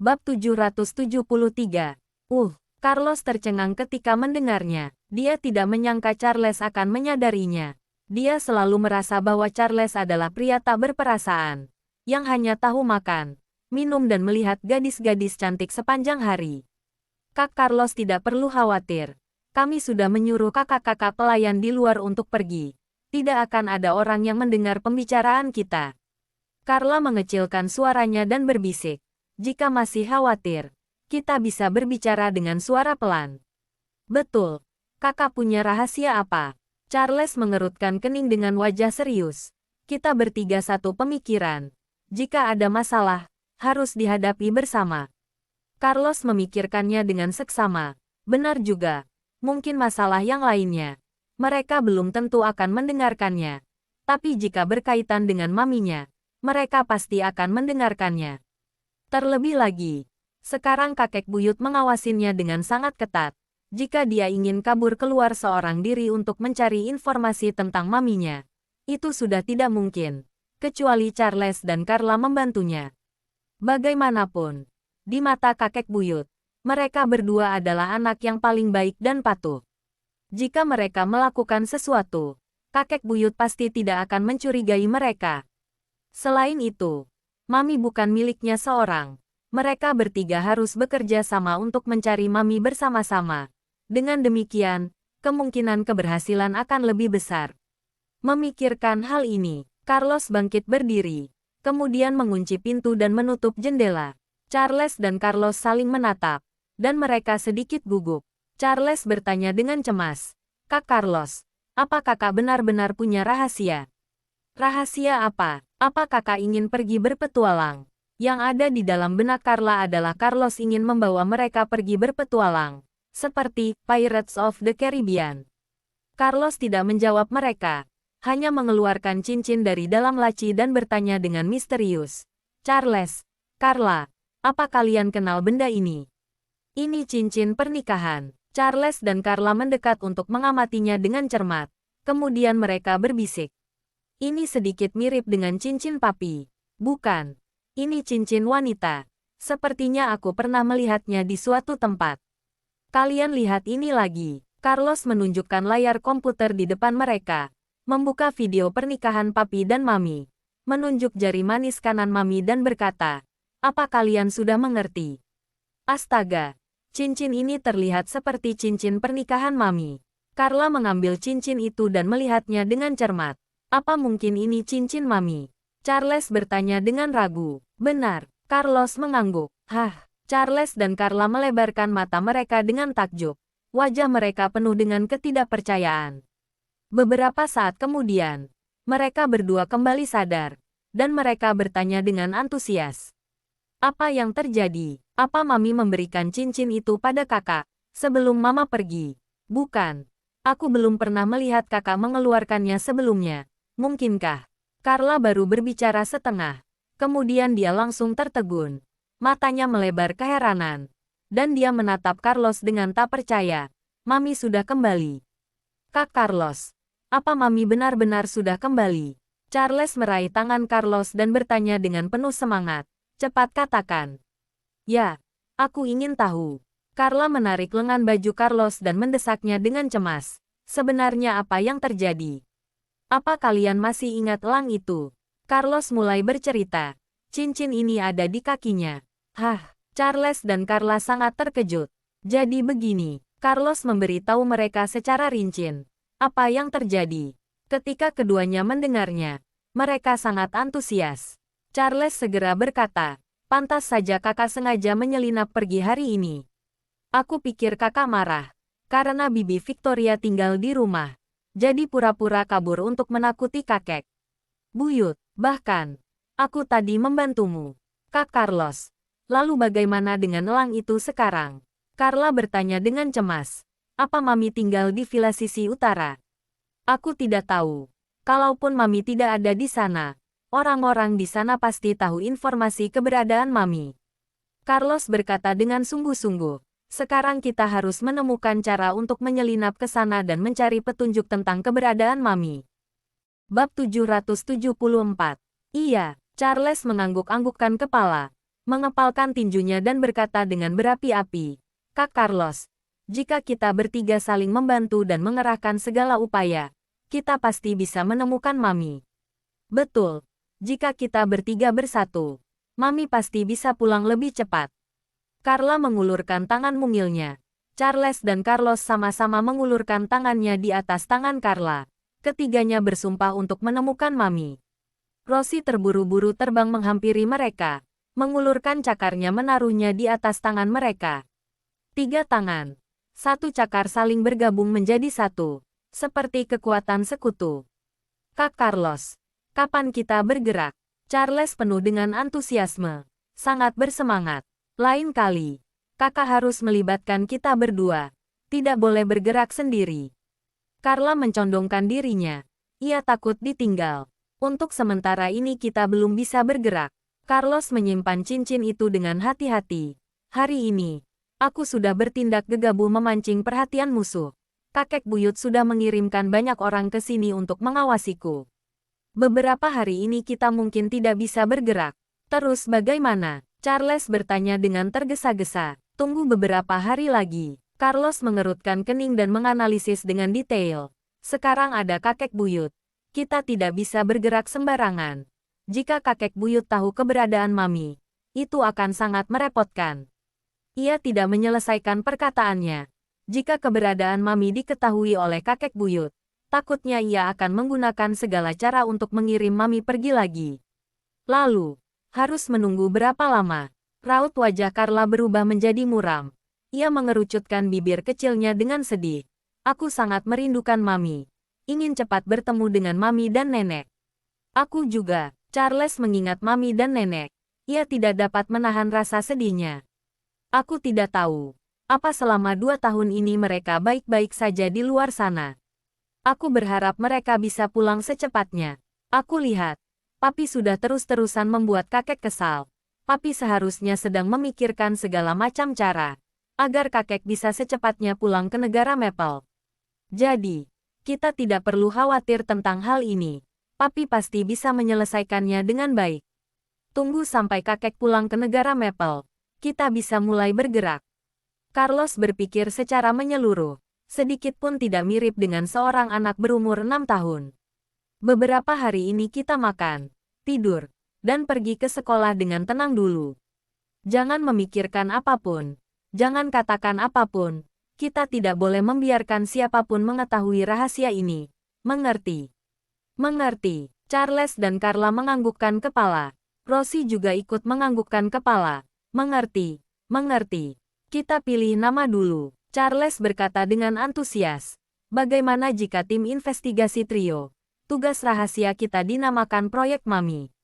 Bab 773. Carlos tercengang ketika mendengarnya. Dia tidak menyangka Charles akan menyadarinya. Dia selalu merasa bahwa Charles adalah pria tak berperasaan, yang hanya tahu makan, minum dan melihat gadis-gadis cantik sepanjang hari. Kak Carlos tidak perlu khawatir. Kami sudah menyuruh kakak-kakak pelayan di luar untuk pergi. Tidak akan ada orang yang mendengar pembicaraan kita. Carla mengecilkan suaranya dan berbisik. Jika masih khawatir, kita bisa berbicara dengan suara pelan. Betul. Kakak punya rahasia apa? Charles mengerutkan kening dengan wajah serius. Kita bertiga satu pemikiran. Jika ada masalah, harus dihadapi bersama. Carlos memikirkannya dengan seksama. Benar juga. Mungkin masalah yang lainnya. Mereka belum tentu akan mendengarkannya. Tapi jika berkaitan dengan maminya, mereka pasti akan mendengarkannya. Terlebih lagi, sekarang kakek buyut mengawasinya dengan sangat ketat. Jika dia ingin kabur keluar seorang diri untuk mencari informasi tentang maminya, itu sudah tidak mungkin, kecuali Charles dan Carla membantunya. Bagaimanapun, di mata kakek buyut, mereka berdua adalah anak yang paling baik dan patuh. Jika mereka melakukan sesuatu, kakek buyut pasti tidak akan mencurigai mereka. Selain itu, mami bukan miliknya seorang. Mereka bertiga harus bekerja sama untuk mencari mami bersama-sama. Dengan demikian, kemungkinan keberhasilan akan lebih besar. Memikirkan hal ini, Carlos bangkit berdiri, kemudian mengunci pintu dan menutup jendela. Charles dan Carlos saling menatap, dan mereka sedikit gugup. Charles bertanya dengan cemas, "Kak Carlos, apa kakak benar-benar punya rahasia?" "Rahasia apa? Apa kakak ingin pergi berpetualang?" Yang ada di dalam benak Carla adalah Carlos ingin membawa mereka pergi berpetualang, seperti Pirates of the Caribbean. Carlos tidak menjawab mereka, hanya mengeluarkan cincin dari dalam laci dan bertanya dengan misterius. "Charles, Carla, apa kalian kenal benda ini?" "Ini cincin pernikahan." Charles dan Carla mendekat untuk mengamatinya dengan cermat. Kemudian mereka berbisik. "Ini sedikit mirip dengan cincin papi." "Bukan. Ini cincin wanita. Sepertinya aku pernah melihatnya di suatu tempat." "Kalian lihat ini lagi." Carlos menunjukkan layar komputer di depan mereka, membuka video pernikahan papi dan mami, menunjuk jari manis kanan mami dan berkata, "Apa kalian sudah mengerti?" Astaga, cincin ini terlihat seperti cincin pernikahan mami. Carla mengambil cincin itu dan melihatnya dengan cermat. "Apa mungkin ini cincin mami?" Charles bertanya dengan ragu. "Benar." Carlos mengangguk. Charles dan Carla melebarkan mata mereka dengan takjub. Wajah mereka penuh dengan ketidakpercayaan. Beberapa saat kemudian, mereka berdua kembali sadar, dan mereka bertanya dengan antusias. "Apa yang terjadi? Apa mami memberikan cincin itu pada kakak sebelum mama pergi?" "Bukan. Aku belum pernah melihat kakak mengeluarkannya sebelumnya. Mungkinkah?" Carla baru berbicara setengah. Kemudian dia langsung tertegun. Matanya melebar keheranan. Dan dia menatap Carlos dengan tak percaya. "Mami sudah kembali." "Kak Carlos, apa mami benar-benar sudah kembali?" Charles meraih tangan Carlos dan bertanya dengan penuh semangat. "Cepat katakan." "Ya, aku ingin tahu." Carla menarik lengan baju Carlos dan mendesaknya dengan cemas. "Sebenarnya apa yang terjadi? Apa kalian masih ingat elang itu?" Carlos mulai bercerita. "Cincin ini ada di kakinya." Charles dan Carla sangat terkejut. "Jadi begini." Carlos memberitahu mereka secara rinci apa yang terjadi. Ketika keduanya mendengarnya, mereka sangat antusias. Charles segera berkata, "Pantas saja kakak sengaja menyelinap pergi hari ini. Aku pikir kakak marah, karena Bibi Victoria tinggal di rumah. Jadi pura-pura kabur untuk menakuti kakek buyut. Bahkan, aku tadi membantumu." "Kak Carlos, lalu bagaimana dengan elang itu sekarang?" Carla bertanya dengan cemas. "Apa mami tinggal di villa sisi utara?" "Aku tidak tahu. Kalaupun mami tidak ada di sana, orang-orang di sana pasti tahu informasi keberadaan mami." Carlos berkata dengan sungguh-sungguh. "Sekarang kita harus menemukan cara untuk menyelinap ke sana dan mencari petunjuk tentang keberadaan mami." Bab 774. "Iya." Charles mengangguk-anggukkan kepala. mengepalkan tinjunya dan berkata dengan berapi-api, "Kak Carlos, jika kita bertiga saling membantu dan mengerahkan segala upaya, kita pasti bisa menemukan Mami." "Betul. Jika kita bertiga bersatu, Mami pasti bisa pulang lebih cepat." Carla mengulurkan tangan mungilnya. Charles dan Carlos sama-sama mengulurkan tangannya di atas tangan Carla. Ketiganya bersumpah untuk menemukan Mami. Rosie terburu-buru terbang menghampiri mereka, mengulurkan cakarnya menaruhnya di atas tangan mereka. 3 tangan. 1 cakar saling bergabung menjadi satu, seperti kekuatan sekutu. "Kak Carlos, kapan kita bergerak?" Charles penuh dengan antusiasme, sangat bersemangat. "Lain kali, kakak harus melibatkan kita berdua. Tidak boleh bergerak sendiri." Carla mencondongkan dirinya. Ia takut ditinggal. "Untuk sementara ini kita belum bisa bergerak." Carlos menyimpan cincin itu dengan hati-hati. "Hari ini, aku sudah bertindak gegabah memancing perhatian musuh. Kakek buyut sudah mengirimkan banyak orang ke sini untuk mengawasiku. Beberapa hari ini kita mungkin tidak bisa bergerak. Terus bagaimana?" Charles bertanya dengan tergesa-gesa. "Tunggu beberapa hari lagi." Carlos mengerutkan kening dan menganalisis dengan detail. "Sekarang ada kakek buyut. Kita tidak bisa bergerak sembarangan. Jika kakek buyut tahu keberadaan Mami, itu akan sangat merepotkan." Ia tidak menyelesaikan perkataannya. Jika keberadaan Mami diketahui oleh kakek buyut, takutnya ia akan menggunakan segala cara untuk mengirim Mami pergi lagi. Lalu, harus menunggu berapa lama? Raut wajah Carla berubah menjadi muram. Ia mengerucutkan bibir kecilnya dengan sedih. "Aku sangat merindukan Mami. Ingin cepat bertemu dengan Mami dan Nenek." "Aku juga." Charles mengingat Mami dan Nenek. Ia tidak dapat menahan rasa sedihnya. "Aku tidak tahu apa selama 2 tahun ini mereka baik-baik saja di luar sana. Aku berharap mereka bisa pulang secepatnya. Aku lihat, Papi sudah terus-terusan membuat kakek kesal. Papi seharusnya sedang memikirkan segala macam cara agar kakek bisa secepatnya pulang ke negara Maple. Jadi, kita tidak perlu khawatir tentang hal ini. Papi pasti bisa menyelesaikannya dengan baik. Tunggu sampai kakek pulang ke negara Maple. Kita bisa mulai bergerak." Carlos berpikir secara menyeluruh. Sedikit pun tidak mirip dengan seorang anak berumur 6 tahun. "Beberapa hari ini kita makan, tidur, dan pergi ke sekolah dengan tenang dulu. Jangan memikirkan apapun. Jangan katakan apapun. Kita tidak boleh membiarkan siapapun mengetahui rahasia ini. Mengerti?" "Mengerti." Charles dan Carla menganggukkan kepala. Rosie juga ikut menganggukkan kepala. "Mengerti, mengerti. Kita pilih nama dulu." Charles berkata dengan antusias. "Bagaimana jika tim investigasi trio? Tugas rahasia kita dinamakan Proyek Mami."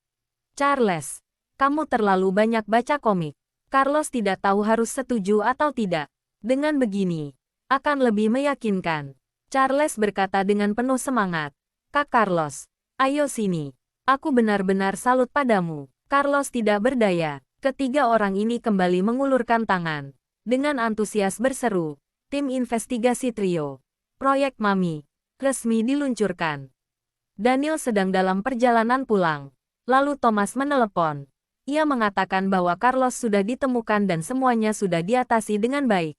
"Charles, kamu terlalu banyak baca komik." Carlos tidak tahu harus setuju atau tidak. "Dengan begini, akan lebih meyakinkan." Charles berkata dengan penuh semangat. "Kak Carlos, ayo sini. Aku benar-benar salut padamu." Carlos tidak berdaya. Ketiga orang ini kembali mengulurkan tangan. Dengan antusias berseru, "Tim investigasi trio. Proyek Mami. Resmi diluncurkan." Daniel sedang dalam perjalanan pulang. Lalu Thomas menelepon. Ia mengatakan bahwa Carlos sudah ditemukan dan semuanya sudah diatasi dengan baik.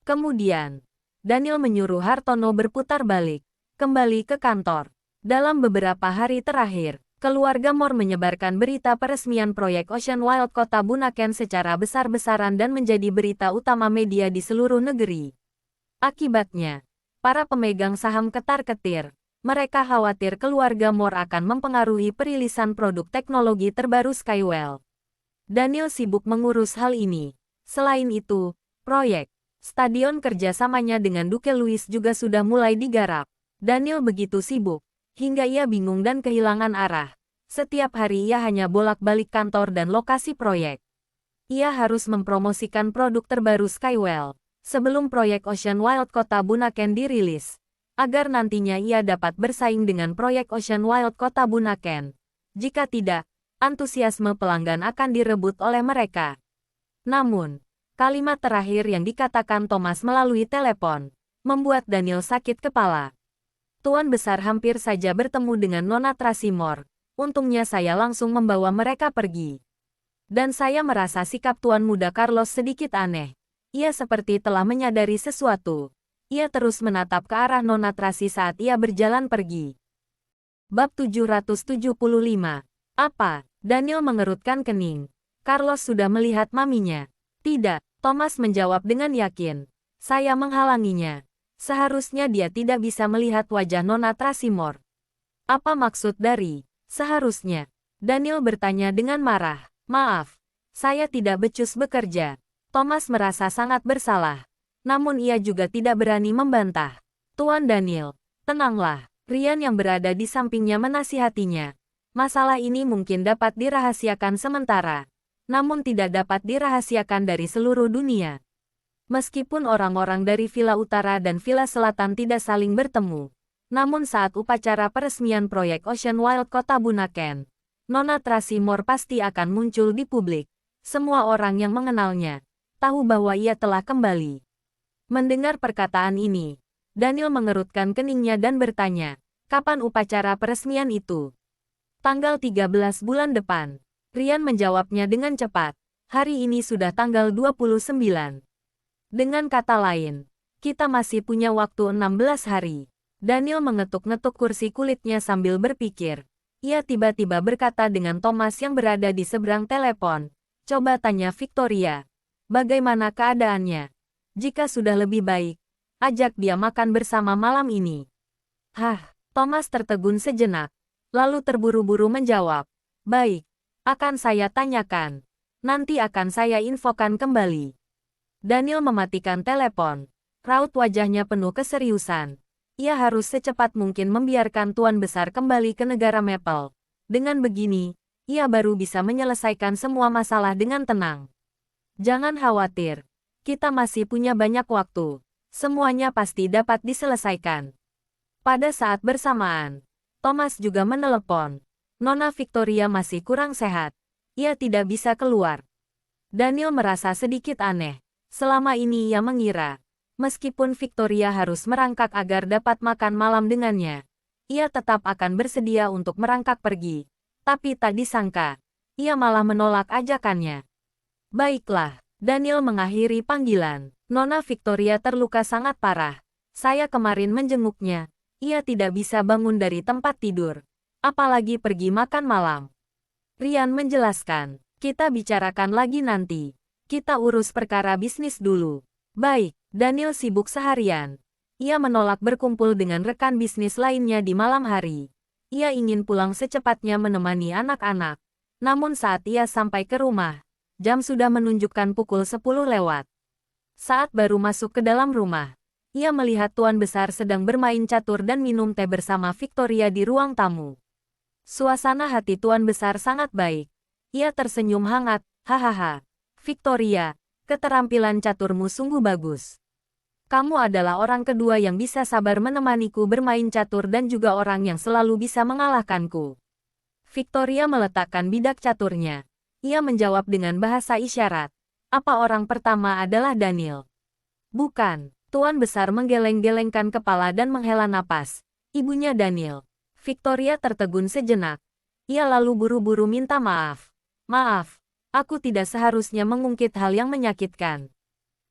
Kemudian, Daniel menyuruh Hartono berputar balik, kembali ke kantor. Dalam beberapa hari terakhir, keluarga Moore menyebarkan berita peresmian proyek Ocean Wild Kota Bunaken secara besar-besaran dan menjadi berita utama media di seluruh negeri. Akibatnya, para pemegang saham ketar-ketir. Mereka khawatir keluarga Moore akan mempengaruhi perilisan produk teknologi terbaru Skywell. Daniel sibuk mengurus hal ini. Selain itu, proyek stadion kerjasamanya dengan Duke Louis juga sudah mulai digarap. Daniel begitu sibuk, hingga ia bingung dan kehilangan arah. Setiap hari ia hanya bolak-balik kantor dan lokasi proyek. Ia harus mempromosikan produk terbaru Skywell sebelum proyek Ocean Wild Kota Bunaken dirilis, agar nantinya ia dapat bersaing dengan proyek Ocean Wild Kota Bunaken. Jika tidak, antusiasme pelanggan akan direbut oleh mereka. Namun, kalimat terakhir yang dikatakan Thomas melalui telepon membuat Daniel sakit kepala. "Tuan Besar hampir saja bertemu dengan Nona Tracy Moore. Untungnya saya langsung membawa mereka pergi." Dan saya merasa sikap Tuan Muda Carlos sedikit aneh. Ia seperti telah menyadari sesuatu. Ia terus menatap ke arah Nona Tracy saat ia berjalan pergi. Bab 775. Apa? Daniel mengerutkan kening. Carlos sudah melihat maminya. Tidak, Thomas menjawab dengan yakin. Saya menghalanginya. Seharusnya dia tidak bisa melihat wajah Nona Trasimore. Apa maksud dari seharusnya? Daniel bertanya dengan marah. Maaf, saya tidak becus bekerja. Thomas merasa sangat bersalah. Namun ia juga tidak berani membantah. Tuan Daniel, tenanglah. Rian yang berada di sampingnya menasihatinya. Masalah ini mungkin dapat dirahasiakan sementara. Namun tidak dapat dirahasiakan dari seluruh dunia. Meskipun orang-orang dari Villa Utara dan Villa Selatan tidak saling bertemu, namun saat upacara peresmian proyek Ocean Wild Kota Bunaken, Nona Trasimore pasti akan muncul di publik. Semua orang yang mengenalnya tahu bahwa ia telah kembali. Mendengar perkataan ini, Daniel mengerutkan keningnya dan bertanya, kapan upacara peresmian itu? Tanggal 13 bulan depan. Rian menjawabnya dengan cepat. Hari ini sudah tanggal 29. Dengan kata lain, kita masih punya waktu 16 hari. Daniel mengetuk-ngetuk kursi kulitnya sambil berpikir. Ia tiba-tiba berkata dengan Thomas yang berada di seberang telepon. Coba tanya Victoria. Bagaimana keadaannya? Jika sudah lebih baik, ajak dia makan bersama malam ini. Hah, Thomas tertegun sejenak. Lalu terburu-buru menjawab. Baik, akan saya tanyakan. Nanti akan saya infokan kembali. Daniel mematikan telepon. Raut wajahnya penuh keseriusan. Ia harus secepat mungkin membiarkan Tuan Besar kembali ke negara Maple. Dengan begini, ia baru bisa menyelesaikan semua masalah dengan tenang. Jangan khawatir. Kita masih punya banyak waktu. Semuanya pasti dapat diselesaikan. Pada saat bersamaan, Thomas juga menelepon. Nona Victoria masih kurang sehat. Ia tidak bisa keluar. Daniel merasa sedikit aneh. Selama ini ia mengira, meskipun Victoria harus merangkak agar dapat makan malam dengannya, ia tetap akan bersedia untuk merangkak pergi. Tapi tak disangka, ia malah menolak ajakannya. Baiklah, Daniel mengakhiri panggilan. Nona Victoria terluka sangat parah. Saya kemarin menjenguknya. Ia tidak bisa bangun dari tempat tidur. Apalagi pergi makan malam. Rian menjelaskan, kita bicarakan lagi nanti. Kita urus perkara bisnis dulu. Baik, Daniel sibuk seharian. Ia menolak berkumpul dengan rekan bisnis lainnya di malam hari. Ia ingin pulang secepatnya menemani anak-anak. Namun saat ia sampai ke rumah, jam sudah menunjukkan pukul 10 lewat. Saat baru masuk ke dalam rumah, ia melihat Tuan Besar sedang bermain catur dan minum teh bersama Victoria di ruang tamu. Suasana hati Tuan Besar sangat baik. Ia tersenyum hangat, hahaha. Victoria, keterampilan caturmu sungguh bagus. Kamu adalah orang kedua yang bisa sabar menemaniku bermain catur dan juga orang yang selalu bisa mengalahkanku. Victoria meletakkan bidak caturnya. Ia menjawab dengan bahasa isyarat. Apa orang pertama adalah Daniel? Bukan. Tuan Besar menggeleng-gelengkan kepala dan menghela napas. Ibunya Daniel. Victoria tertegun sejenak. Ia lalu buru-buru minta maaf. Maaf. Aku tidak seharusnya mengungkit hal yang menyakitkan.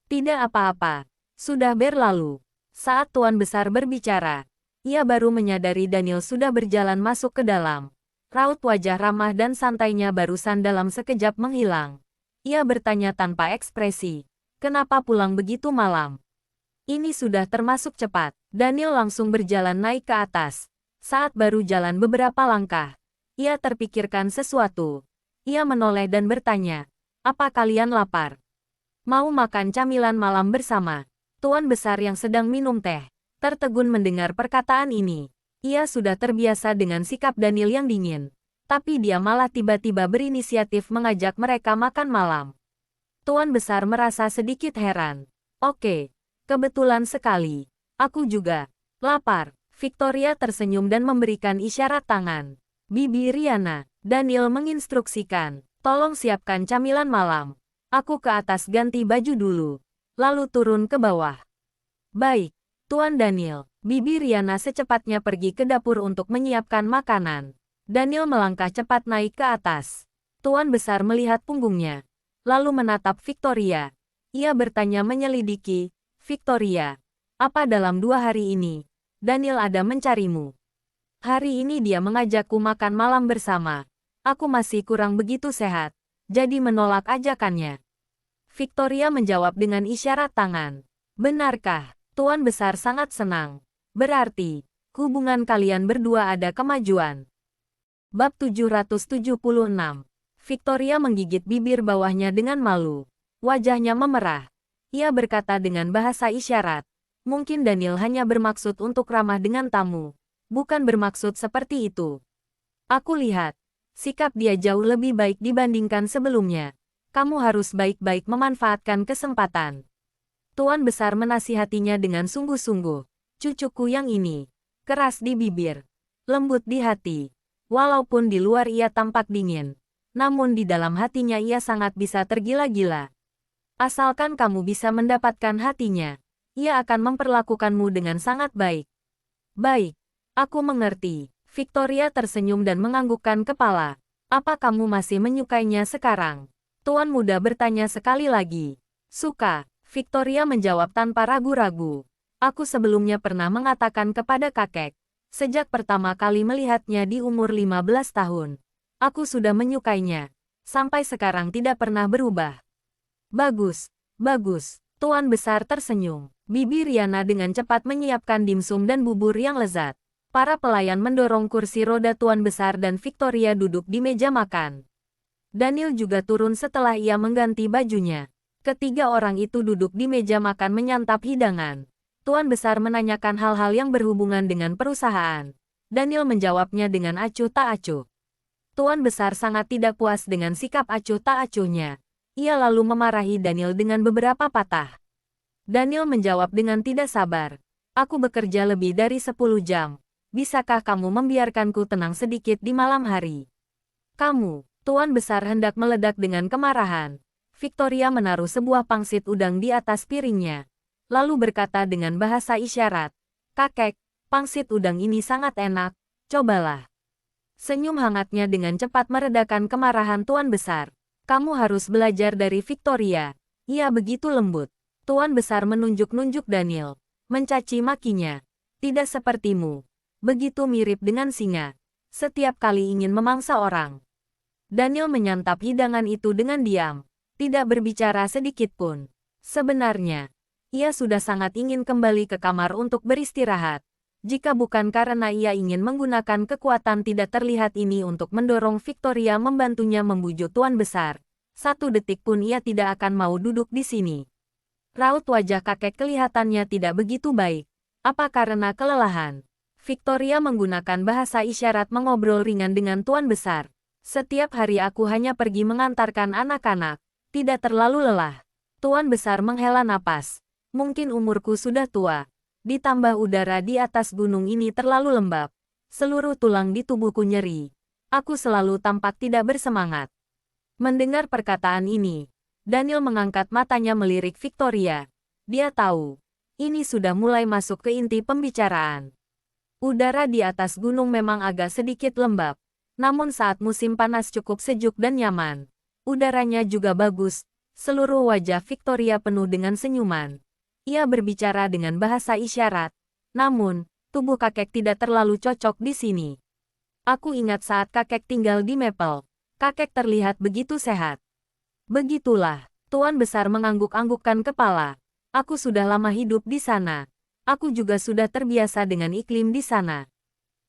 Tidak apa-apa. Sudah berlalu. Saat Tuan Besar berbicara, ia baru menyadari Daniel sudah berjalan masuk ke dalam. Raut wajah ramah dan santainya barusan dalam sekejap menghilang. Ia bertanya tanpa ekspresi. Kenapa pulang begitu malam? Ini sudah termasuk cepat. Daniel langsung berjalan naik ke atas. Saat baru jalan beberapa langkah, ia terpikirkan sesuatu. Ia menoleh dan bertanya, apa kalian lapar? Mau makan camilan malam bersama? Tuan Besar yang sedang minum teh tertegun mendengar perkataan ini. Ia sudah terbiasa dengan sikap Daniel yang dingin. Tapi dia malah tiba-tiba berinisiatif mengajak mereka makan malam. Tuan Besar merasa sedikit heran. Oke, kebetulan sekali. Aku juga lapar. Victoria tersenyum dan memberikan isyarat tangan. Bibi Riana. Daniel menginstruksikan, tolong siapkan camilan malam. Aku ke atas ganti baju dulu. Lalu turun ke bawah. Baik, Tuan Daniel. Bibi Riana secepatnya pergi ke dapur untuk menyiapkan makanan. Daniel melangkah cepat naik ke atas. Tuan Besar melihat punggungnya, lalu menatap Victoria. Ia bertanya menyelidiki, Victoria, apa dalam 2 hari ini, Daniel ada mencarimu? Hari ini dia mengajakku makan malam bersama. Aku masih kurang begitu sehat, jadi menolak ajakannya. Victoria menjawab dengan isyarat tangan. Benarkah? Tuan Besar sangat senang. Berarti, hubungan kalian berdua ada kemajuan. Bab 776. Victoria menggigit bibir bawahnya dengan malu. Wajahnya memerah. Ia berkata dengan bahasa isyarat. Mungkin Daniel hanya bermaksud untuk ramah dengan tamu. Bukan bermaksud seperti itu. Aku lihat. Sikap dia jauh lebih baik dibandingkan sebelumnya. Kamu harus baik-baik memanfaatkan kesempatan. Tuan Besar menasihatinya dengan sungguh-sungguh. Cucuku yang ini. Keras di bibir. Lembut di hati. Walaupun di luar ia tampak dingin. Namun di dalam hatinya ia sangat bisa tergila-gila. Asalkan kamu bisa mendapatkan hatinya, ia akan memperlakukanmu dengan sangat baik. Baik, aku mengerti. Victoria tersenyum dan menganggukkan kepala. Apa kamu masih menyukainya sekarang? Tuan muda bertanya sekali lagi. Suka, Victoria menjawab tanpa ragu-ragu. Aku sebelumnya pernah mengatakan kepada kakek. Sejak pertama kali melihatnya di umur 15 tahun. Aku sudah menyukainya. Sampai sekarang tidak pernah berubah. Bagus, bagus. Tuan Besar tersenyum. Bibi Riana dengan cepat menyiapkan dimsum dan bubur yang lezat. Para pelayan mendorong kursi roda Tuan Besar dan Victoria duduk di meja makan. Daniel juga turun setelah ia mengganti bajunya. Ketiga orang itu duduk di meja makan menyantap hidangan. Tuan Besar menanyakan hal-hal yang berhubungan dengan perusahaan. Daniel menjawabnya dengan acuh tak acuh. Tuan Besar sangat tidak puas dengan sikap acuh tak acuhnya. Ia lalu memarahi Daniel dengan beberapa patah. Daniel menjawab dengan tidak sabar. Aku bekerja lebih dari 10 jam. Bisakah kamu membiarkanku tenang sedikit di malam hari? Kamu, Tuan Besar hendak meledak dengan kemarahan. Victoria menaruh sebuah pangsit udang di atas piringnya. Lalu berkata dengan bahasa isyarat. Kakek, pangsit udang ini sangat enak. Cobalah. Senyum hangatnya dengan cepat meredakan kemarahan Tuan Besar. Kamu harus belajar dari Victoria. Ia begitu lembut. Tuan Besar menunjuk-nunjuk Daniel. Mencaci makinya. Tidak sepertimu. Begitu mirip dengan singa. Setiap kali ingin memangsa orang. Daniel menyantap hidangan itu dengan diam. Tidak berbicara sedikit pun. Sebenarnya, ia sudah sangat ingin kembali ke kamar untuk beristirahat. Jika bukan karena ia ingin menggunakan kekuatan tidak terlihat ini untuk mendorong Victoria membantunya membujuk Tuan Besar. 1 detik pun ia tidak akan mau duduk di sini. Raut wajah kakek kelihatannya tidak begitu baik. Apa karena kelelahan? Victoria menggunakan bahasa isyarat mengobrol ringan dengan Tuan Besar. Setiap hari aku hanya pergi mengantarkan anak-anak. Tidak terlalu lelah. Tuan Besar menghela napas. Mungkin umurku sudah tua. Ditambah udara di atas gunung ini terlalu lembab. Seluruh tulang di tubuhku nyeri. Aku selalu tampak tidak bersemangat. Mendengar perkataan ini, Daniel mengangkat matanya melirik Victoria. Dia tahu, ini sudah mulai masuk ke inti pembicaraan. Udara di atas gunung memang agak sedikit lembab. Namun saat musim panas cukup sejuk dan nyaman. Udaranya juga bagus. Seluruh wajah Victoria penuh dengan senyuman. Ia berbicara dengan bahasa isyarat. Namun, tubuh kakek tidak terlalu cocok di sini. Aku ingat saat kakek tinggal di Maple. Kakek terlihat begitu sehat. Begitulah, Tuan Besar mengangguk-anggukkan kepala. Aku sudah lama hidup di sana. Aku juga sudah terbiasa dengan iklim di sana.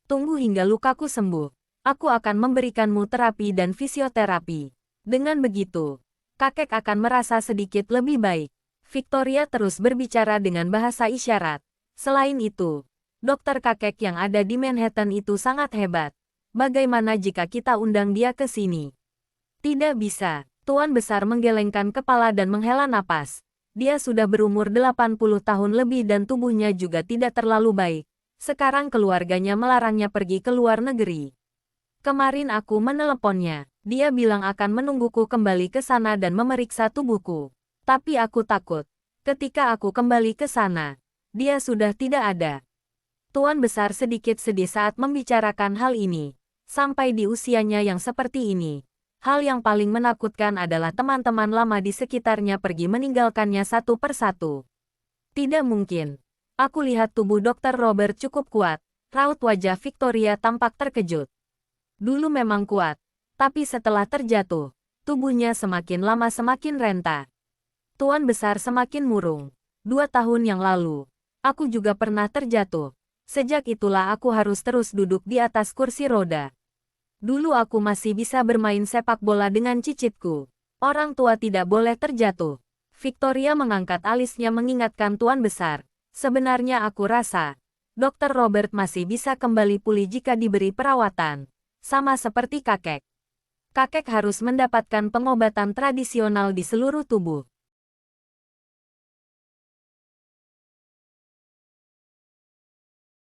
Tunggu hingga lukaku sembuh. Aku akan memberikanmu terapi dan fisioterapi. Dengan begitu, kakek akan merasa sedikit lebih baik. Victoria terus berbicara dengan bahasa isyarat. Selain itu, dokter kakek yang ada di Manhattan itu sangat hebat. Bagaimana jika kita undang dia ke sini? Tidak bisa. Tuan Besar menggelengkan kepala dan menghela napas. Dia sudah berumur 80 tahun lebih dan tubuhnya juga tidak terlalu baik. Sekarang keluarganya melarangnya pergi ke luar negeri. Kemarin aku meneleponnya. Dia bilang akan menungguku kembali ke sana dan memeriksa tubuhku. Tapi aku takut. Ketika aku kembali ke sana, dia sudah tidak ada. Tuan Besar sedikit sedih saat membicarakan hal ini. Sampai di usianya yang seperti ini, Hal yang paling menakutkan adalah teman-teman lama di sekitarnya pergi meninggalkannya satu persatu. Tidak mungkin. Aku lihat tubuh Dr. Robert cukup kuat. Raut wajah Victoria tampak terkejut. Dulu memang kuat, tapi setelah terjatuh, tubuhnya semakin lama semakin renta. Tuan besar semakin murung. 2 tahun yang lalu, aku juga pernah terjatuh. Sejak itulah aku harus terus duduk di atas kursi roda. Dulu aku masih bisa bermain sepak bola dengan cicitku. Orang tua tidak boleh terjatuh. Victoria mengangkat alisnya mengingatkan tuan besar. Sebenarnya aku rasa, Dr. Robert masih bisa kembali pulih jika diberi perawatan. Sama seperti kakek. Kakek harus mendapatkan pengobatan tradisional di seluruh tubuh.